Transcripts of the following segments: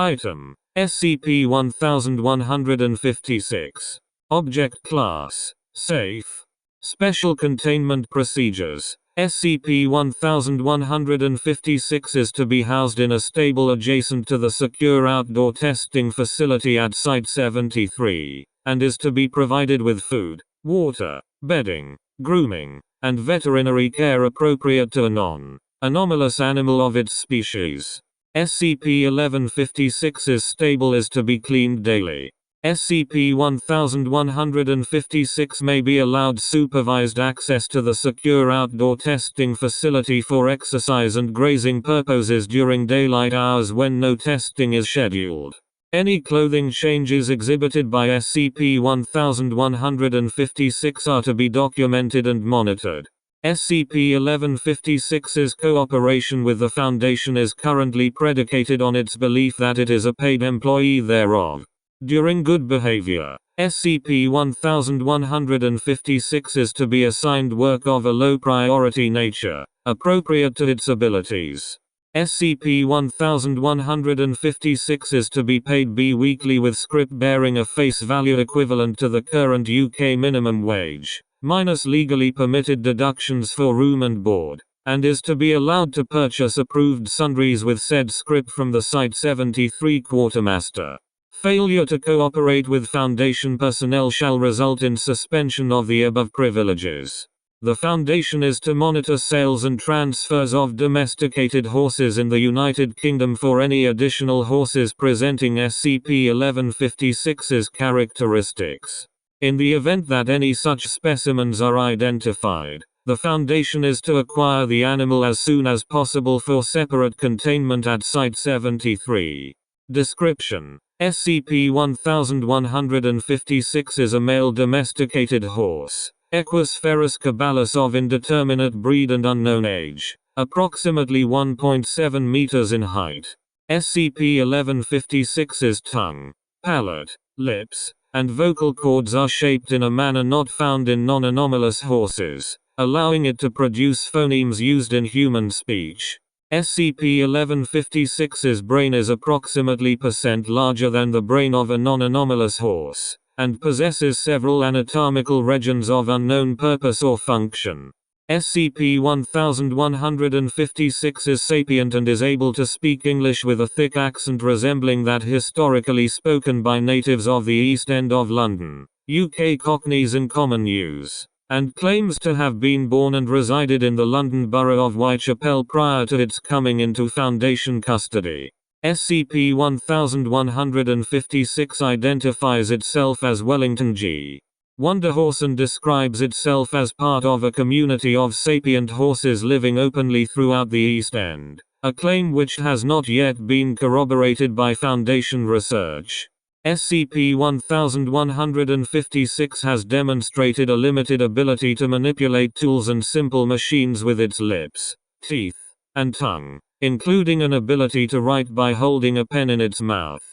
Item. SCP-1156. Object Class. Safe. Special Containment Procedures. SCP-1156 is to be housed in a stable adjacent to the secure outdoor testing facility at Site-73, and is to be provided with food, water, bedding, grooming, and veterinary care appropriate to a non-anomalous animal of its species. SCP-1156's stable is to be cleaned daily. SCP-1156 may be allowed supervised access to the secure outdoor testing facility for exercise and grazing purposes during daylight hours when no testing is scheduled. Any clothing changes exhibited by SCP-1156 are to be documented and monitored. SCP-1156's cooperation with the Foundation is currently predicated on its belief that it is a paid employee thereof. During good behavior, SCP-1156 is to be assigned work of a low-priority nature, appropriate to its abilities. SCP-1156 is to be paid bi-weekly with scrip bearing a face value equivalent to the current UK minimum wage, minus legally permitted deductions for room and board, and is to be allowed to purchase approved sundries with said scrip from the Site-73 quartermaster. Failure to cooperate with Foundation personnel shall result in suspension of the above privileges. The Foundation is to monitor sales and transfers of domesticated horses in the United Kingdom for any additional horses presenting SCP-1156's characteristics. In the event that any such specimens are identified, the Foundation is to acquire the animal as soon as possible for separate containment at Site-73. Description: SCP-1156 is a male domesticated horse, Equus ferus caballus of indeterminate breed and unknown age, approximately 1.7 meters in height. SCP-1156's tongue, palate, lips, and vocal cords are shaped in a manner not found in non-anomalous horses, allowing it to produce phonemes used in human speech. SCP-1156's brain is approximately % larger than the brain of a non-anomalous horse, and possesses several anatomical regions of unknown purpose or function. SCP-1156 is sapient and is able to speak English with a thick accent resembling that historically spoken by natives of the East End of London, UK Cockneys in common use, and claims to have been born and resided in the London borough of Whitechapel prior to its coming into Foundation custody. SCP-1156 identifies itself as Wellington G. Wonderhorse and describes itself as part of a community of sapient horses living openly throughout the East End, a claim which has not yet been corroborated by Foundation research. SCP-1156 has demonstrated a limited ability to manipulate tools and simple machines with its lips, teeth, and tongue, including an ability to write by holding a pen in its mouth.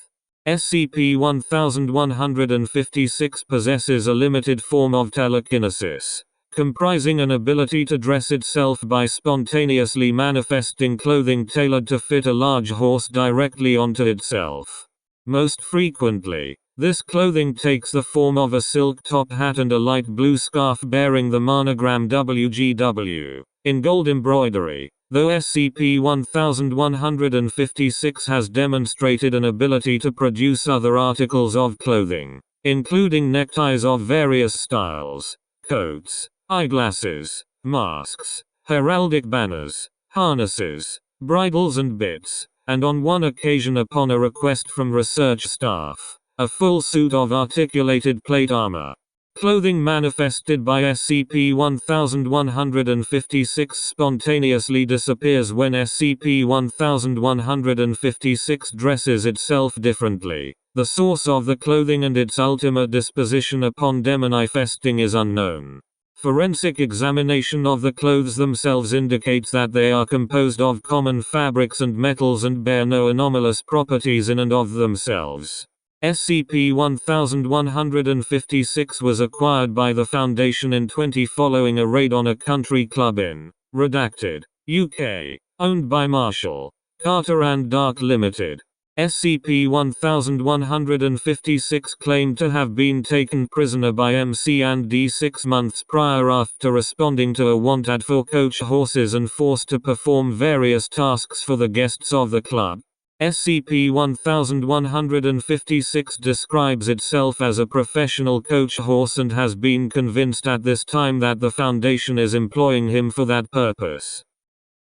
SCP-1156 possesses a limited form of telekinesis, comprising an ability to dress itself by spontaneously manifesting clothing tailored to fit a large horse directly onto itself. Most frequently, this clothing takes the form of a silk top hat and a light blue scarf bearing the monogram WGW, in gold embroidery, though SCP-1156 has demonstrated an ability to produce other articles of clothing, including neckties of various styles, coats, eyeglasses, masks, heraldic banners, harnesses, bridles and bits, and on one occasion upon a request from research staff, a full suit of articulated plate armor. Clothing manifested by SCP-1156 spontaneously disappears when SCP-1156 dresses itself differently. The source of the clothing and its ultimate disposition upon demanifesting is unknown. Forensic examination of the clothes themselves indicates that they are composed of common fabrics and metals and bear no anomalous properties in and of themselves. SCP-1156 was acquired by the Foundation in 20 following a raid on a country club in Redacted, UK, owned by Marshall, Carter and Dark Limited. SCP-1156 claimed to have been taken prisoner by MC&D 6 months prior after responding to a want ad for coach horses and forced to perform various tasks for the guests of the club. SCP-1156 describes itself as a professional coach horse and has been convinced at this time that the Foundation is employing him for that purpose.